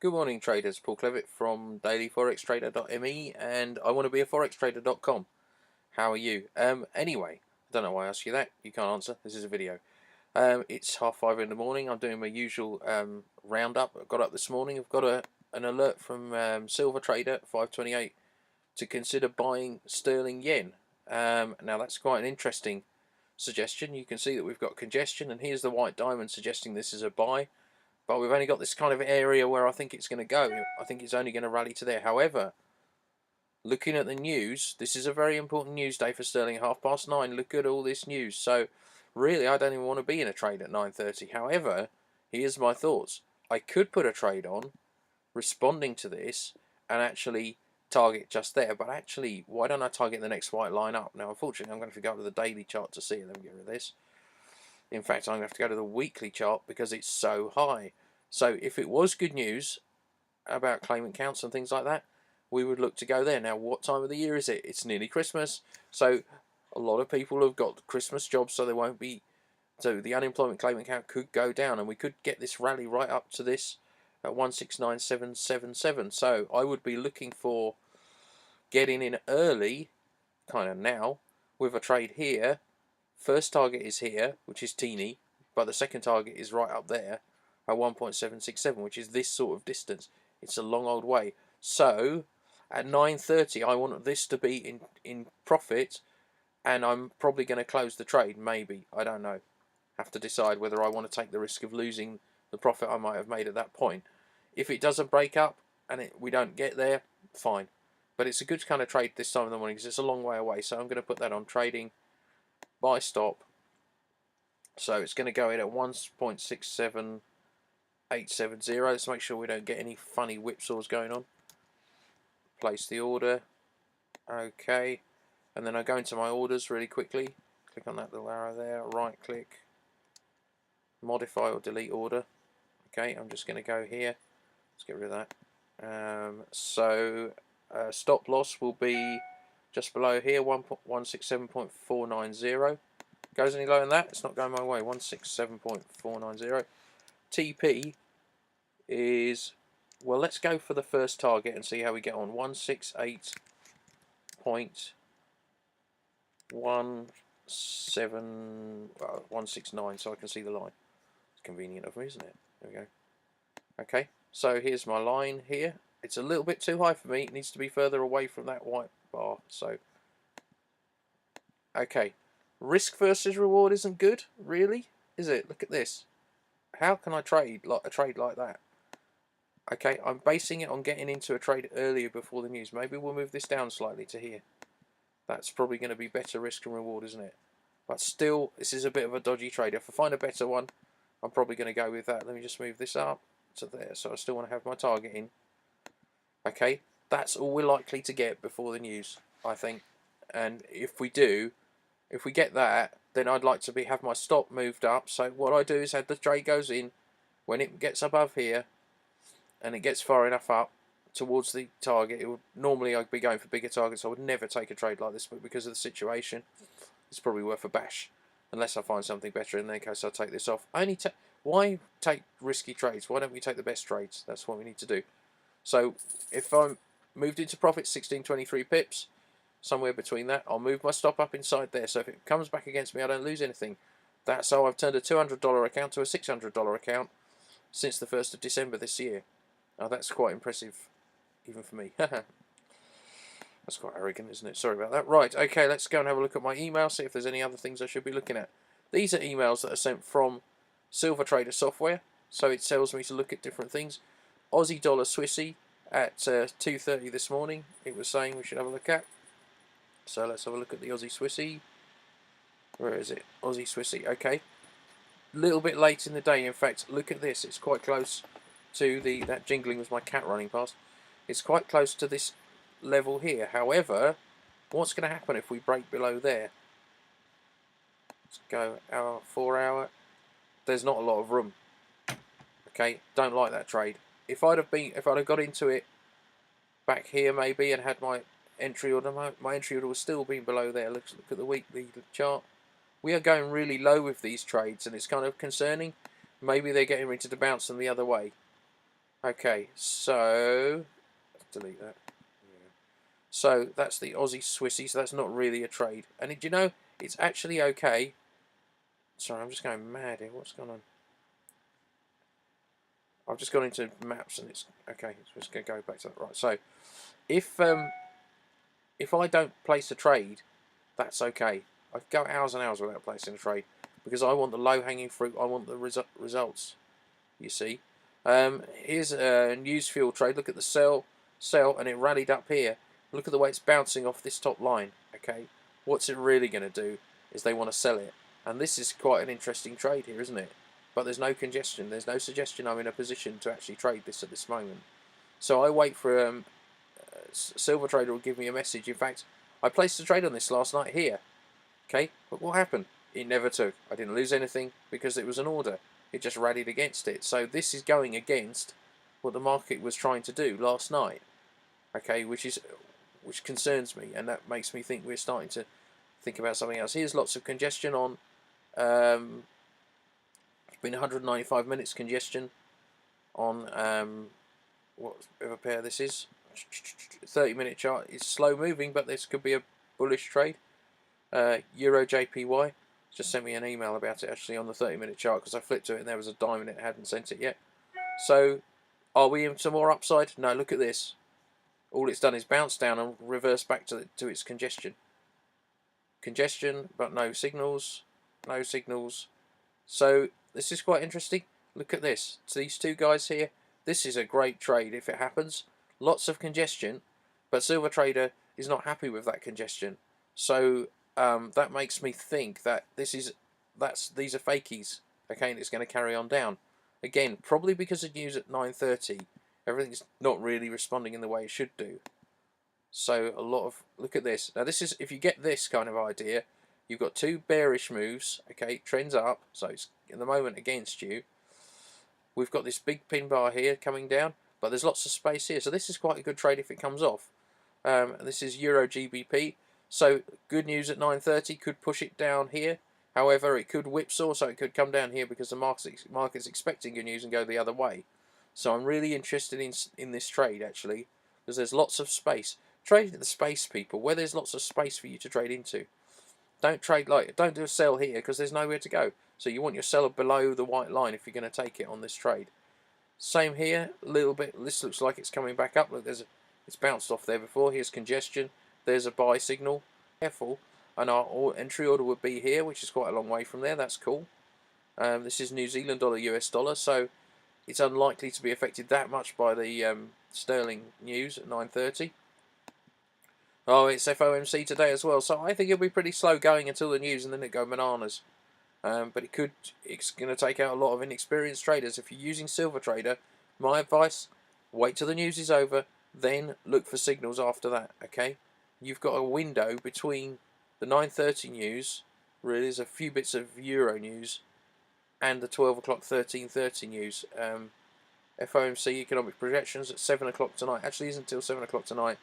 Good morning, traders. Paul Clevitt from dailyforextrader.me, and I want to be a forextrader.com. How are you? Anyway, I don't know why I asked you that. You can't answer. This is a video. It's 5:30 in the morning. I'm doing my usual roundup. I got up this morning. I've got an alert from Silver Trader at 5:28 to consider buying sterling yen. Now that's quite an interesting suggestion. You can see that we've got congestion, and here's the white diamond suggesting this is a buy. But we've only got this kind of area where I think it's going to go. I think it's only going to rally to there. However, looking at the news, this is a very important news day for sterling at 9:30. Look at all this news. So, really, I don't even want to be in a trade at 9:30. However, here's my thoughts. I could put a trade on, responding to this, and actually target just there. But actually, why don't I target the next white line up? Now, unfortunately, I'm going to have to go to the daily chart to see it. Let me get rid of this. In fact, I'm going to have to go to the weekly chart because it's so high. So if it was good news about claimant counts and things like that, we would look to go there. Now, what time of the year is it? It's nearly Christmas. So a lot of people have got Christmas jobs, so they won't be. So the unemployment claimant count could go down, and we could get this rally right up to this at 169777. So I would be looking for getting in early, kind of now, with a trade here. First target is here, which is teeny, but the second target is right up there at 1.767, which is this sort of distance. It's a long old way. So at 9:30, I want this to be in profit, and I'm probably going to close the trade. Maybe, I don't know. Have to decide whether I want to take the risk of losing the profit I might have made at that point. If it doesn't break up and we don't get there, fine. But it's a good kind of trade this time of the morning because it's a long way away. So I'm going to put that on trading. Buy stop. So it's going to go in at 1.67870. Let's make sure we don't get any funny whipsaws going on. Place the order. Okay. And then I go into my orders really quickly. Click on that little arrow there. Right click. Modify or delete order. Okay, I'm just going to go here. Let's get rid of that. Stop loss will be just below here, 167.490. Goes any lower than that, it's not going my way. 167.490. TP is, well, let's go for the first target and see how we get on. 169, so I can see the line. It's convenient of me, isn't it? There we go. Okay, so here's my line here. It's a little bit too high for me. It needs to be further away from that white bar. So, okay. Risk versus reward isn't good, really, is it? Look at this. How can I trade like a trade like that? Okay, I'm basing it on getting into a trade earlier before the news. Maybe we'll move this down slightly to here. That's probably going to be better risk and reward, isn't it? But still, this is a bit of a dodgy trade. If I find a better one, I'm probably going to go with that. Let me just move this up to there. So I still want to have my target in. Okay, that's all we're likely to get before the news, I think. And if we do, if we get that, then I'd like to have my stop moved up. So what I do is the trade goes in when it gets above here and it gets far enough up towards the target. Normally I'd be going for bigger targets. I would never take a trade like this, but because of the situation, it's probably worth a bash. Unless I find something better, in that case I'll take this off. Why take risky trades? Why don't we take the best trades? That's what we need to do. So if I'm moved into profit 1623 pips, somewhere between that, I'll move my stop up inside there. So if it comes back against me, I don't lose anything. That's how I've turned a $200 account to a $600 account since the 1st of December this year. Now that's quite impressive, even for me. That's quite arrogant, isn't it? Sorry about that. Right, okay, let's go and have a look at my email, see if there's any other things I should be looking at. These are emails that are sent from Silver Trader software, so it tells me to look at different things. Aussie dollar Swissy at 2:30 this morning, it was saying we should have a look at. So let's have a look at the Aussie Swissy. Where is it? Aussie Swissy, okay. A little bit late in the day, in fact, look at this. It's quite close to that jingling was my cat running past. It's quite close to this level here. However, what's going to happen if we break below there? Let's go hour, 4 hour. There's not a lot of room. Okay, don't like that trade. If I'd have got into it back here maybe and had my entry order, my entry order was still being below there. Look at the weekly chart. We are going really low with these trades, and it's kind of concerning. Maybe they're getting ready to bounce them the other way. Okay, so delete that. Yeah. So that's the Aussie Swissy, so that's not really a trade. And do you know, it's actually okay. Sorry, I'm just going mad here. What's going on? I've just gone into maps and it's okay. So it's going to go back to that. Right. So if I don't place a trade, that's okay. I could go hours and hours without placing a trade because I want the low-hanging fruit. I want the results. You see. Here's a news fuel trade. Look at the sell, and it rallied up here. Look at the way it's bouncing off this top line. Okay, what's it really going to do is they want to sell it, and this is quite an interesting trade here, isn't it? But there's no congestion. There's no suggestion I'm in a position to actually trade this at this moment. So I wait for Silver Trader will give me a message. In fact, I placed a trade on this last night here. Okay, but what happened? It never took. I didn't lose anything because it was an order. It just rallied against it. So this is going against what the market was trying to do last night. Okay, which concerns me, and that makes me think we're starting to think about something else. Here's lots of congestion on. It's been 195 minutes congestion on what of a pair this is. 30-minute chart is slow moving, but this could be a bullish trade. Euro JPY just sent me an email about it actually on the 30-minute chart because I flipped to it and there was a diamond, it hadn't sent it yet. So are we in some more upside? No, look at this. All it's done is bounce down and reverse back to its congestion. Congestion, but no signals. No signals. So this is quite interesting. Look at this. So these two guys here. This is a great trade if it happens. Lots of congestion, but Silver Trader is not happy with that congestion. So that makes me think that these are fakies. Okay, and it's going to carry on down. Again, probably because of news at 9:30, everything's not really responding in the way it should do. So a lot of look at this. Now this is if you get this kind of idea, you've got two bearish moves. Okay, trends up, so it's in the moment against you. We've got this big pin bar here coming down, but there's lots of space here. So this is quite a good trade if it comes off. This is Euro GBP. So good news at 9:30 could push it down here. However, it could whipsaw, so it could come down here because the market's expecting good news and go the other way. So I'm really interested in this trade actually because there's lots of space. Trade at the space, people, where there's lots of space for you to trade into. Don't do a sell here because there's nowhere to go. So you want your seller below the white line if you're going to take it on this trade. Same here, a little bit. This looks like it's coming back up. Look, it's bounced off there before. Here's congestion. There's a buy signal. Careful. And our entry order would be here, which is quite a long way from there. That's cool. This is New Zealand dollar, US dollar. So it's unlikely to be affected that much by the sterling news at 9:30. Oh, it's FOMC today as well, so I think it'll be pretty slow going until the news, and then it go bananas. But it's going to take out a lot of inexperienced traders. If you're using Silver Trader, my advice: wait till the news is over, then look for signals after that. Okay, you've got a window between the 9:30 news. Really, there's a few bits of Euro news, and the 12 o'clock 13:30 news. FOMC economic projections at 7 o'clock tonight. Actually, isn't until 7 o'clock tonight.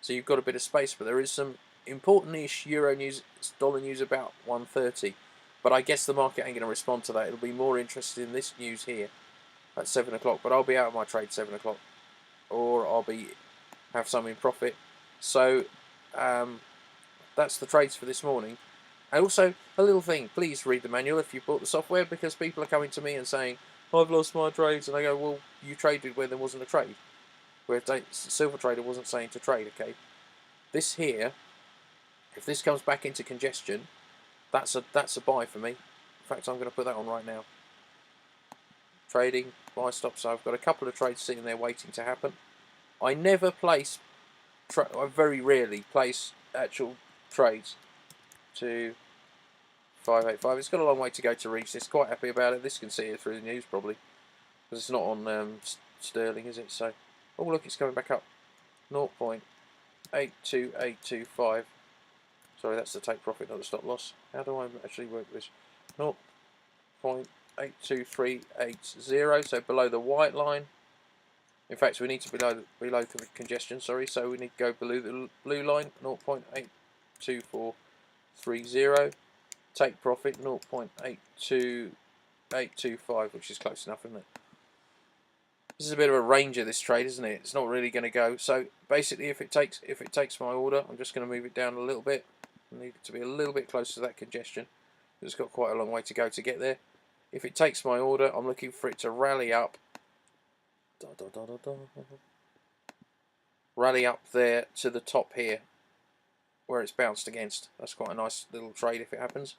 So you've got a bit of space, but there is some important-ish Euro news, dollar news about 1:30. But I guess the market ain't going to respond to that. It'll be more interested in this news here at 7 o'clock. But I'll be out of my trade 7 o'clock, or I'll have some in profit. So that's the trades for this morning. And also a little thing: please read the manual if you bought the software, because people are coming to me and saying I've lost my trades, and I go, well, you traded where there wasn't a trade. Where Silver Trader wasn't saying to trade, okay? This here, if this comes back into congestion, that's a buy for me. In fact, I'm going to put that on right now. Trading, buy stop. So I've got a couple of trades sitting there waiting to happen. I never place, I very rarely place actual trades to 585. It's got a long way to go to reach this. Quite happy about it. This can see it through the news probably, because it's not on sterling, is it? So. Oh look, it's coming back up. 0.82825. Sorry, that's the take profit, not the stop loss. How do I actually work this? 0.82380. So below the white line. In fact, we need to below the congestion. Sorry, so we need to go below the blue line. 0.82430. Take profit 0.82825, which is close enough, isn't it? This is a bit of a ranger, this trade, isn't it? It's not really going to go. So basically, if it takes my order, I'm just going to move it down a little bit. I need it to be a little bit closer to that congestion. It's got quite a long way to go to get there. If it takes my order, I'm looking for it to rally up. Rally up there to the top here, where it's bounced against. That's quite a nice little trade if it happens.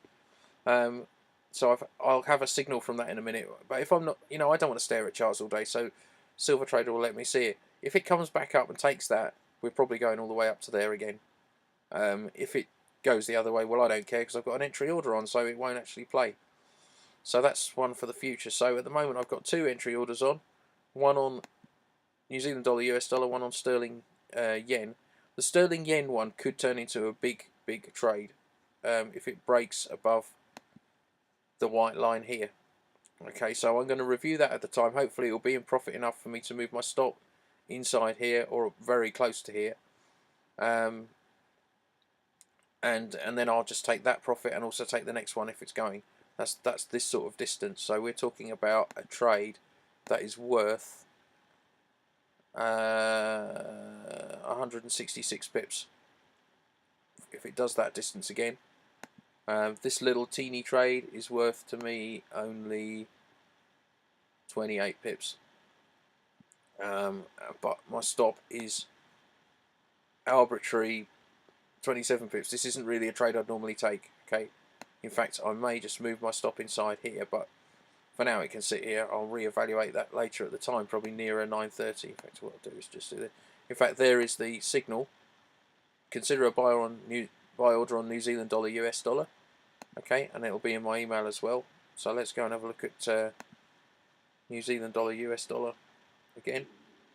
So I'll have a signal from that in a minute. But if I'm not, I don't want to stare at charts all day, so Silver Trader will let me see it. If it comes back up and takes that, we're probably going all the way up to there again. If it goes the other way, well, I don't care because I've got an entry order on, so it won't actually play. So that's one for the future. So at the moment, I've got 2 entry orders on. One on New Zealand dollar, US dollar, one on sterling yen. The sterling yen one could turn into a big trade if it breaks above the white line here. Okay, so I'm going to review that at the time. Hopefully it will be in profit enough for me to move my stop inside here or very close to here. And then I'll just take that profit and also take the next one if it's going. That's this sort of distance. So we're talking about a trade that is worth 166 pips if it does that distance again. This little teeny trade is worth to me only 28 pips. But my stop is arbitrary 27 pips. This isn't really a trade I'd normally take. Okay, in fact I may just move my stop inside here, but for now it can sit here. I'll reevaluate that later at the time, probably nearer 9:30. In fact, what I'll do is just do this. In fact, there is the signal. Consider a buy order on New Zealand dollar, US dollar. Okay, and it'll be in my email as well. So let's go and have a look at New Zealand dollar, US dollar again.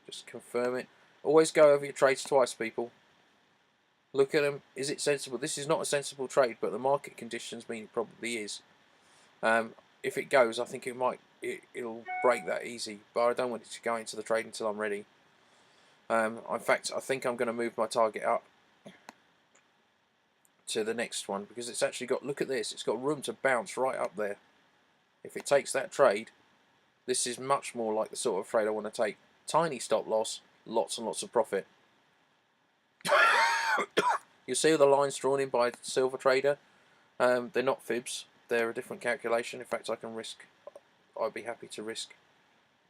Just confirm it. Always go over your trades twice, people. Look at them. Is it sensible? This is not a sensible trade, but the market conditions mean it probably is. If it goes, I think it'll break that easy, but I don't want it to go into the trade until I'm ready. In fact, I think I'm going to move my target up to the next one because it's actually got, look at this, it's got room to bounce right up there. If it takes that trade, this is much more like the sort of trade I want to take. Tiny stop loss, lots and lots of profit. You see the lines drawn in by Silver Trader. They're not fibs, they're a different calculation. In fact, I'd be happy to risk.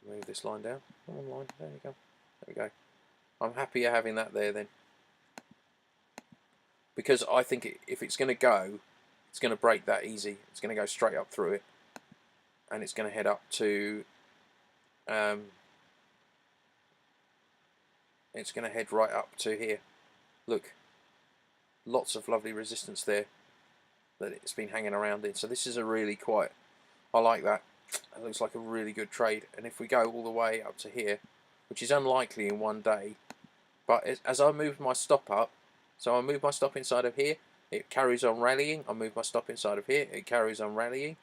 Move this line down. Come on, line. There you go. There we go. I'm happier having that there then, because I think if it's going to go, it's going to break that easy. It's going to go straight up through it, and it's going to head up to. It's going to head right up to here. Look, lots of lovely resistance there that it's been hanging around in. So this is a really quite. I like that. It looks like a really good trade. And if we go all the way up to here, which is unlikely in one day, but as I move my stop up, so I move my stop inside of here, it carries on rallying. I move my stop inside of here, it carries on rallying.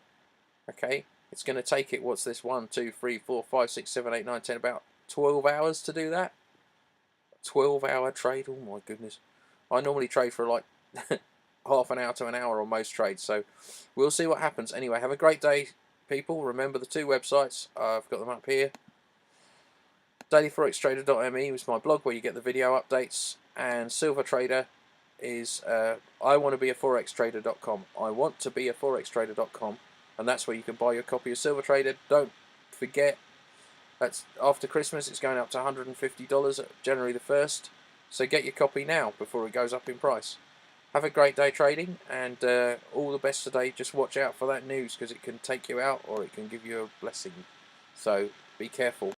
Okay, it's going to take it, what's this, 1, 2, 3, 4, 5, 6, 7, 8, 9, 10, about 12 hours to do that. 12-hour trade, oh my goodness. I normally trade for like half an hour to an hour on most trades, so we'll see what happens. Anyway, have a great day, people. Remember the 2 websites, I've got them up here. dailyforextrader.me is my blog where you get the video updates, and Silver Trader is iwantobeaforextrader.com. I want to be a forextrader.com, and that's where you can buy your copy of Silver Trader. Don't forget, that's after Christmas. It's going up to $150 January the 1st, so get your copy now before it goes up in price. Have a great day trading, and all the best today. Just watch out for that news because it can take you out or it can give you a blessing, so be careful.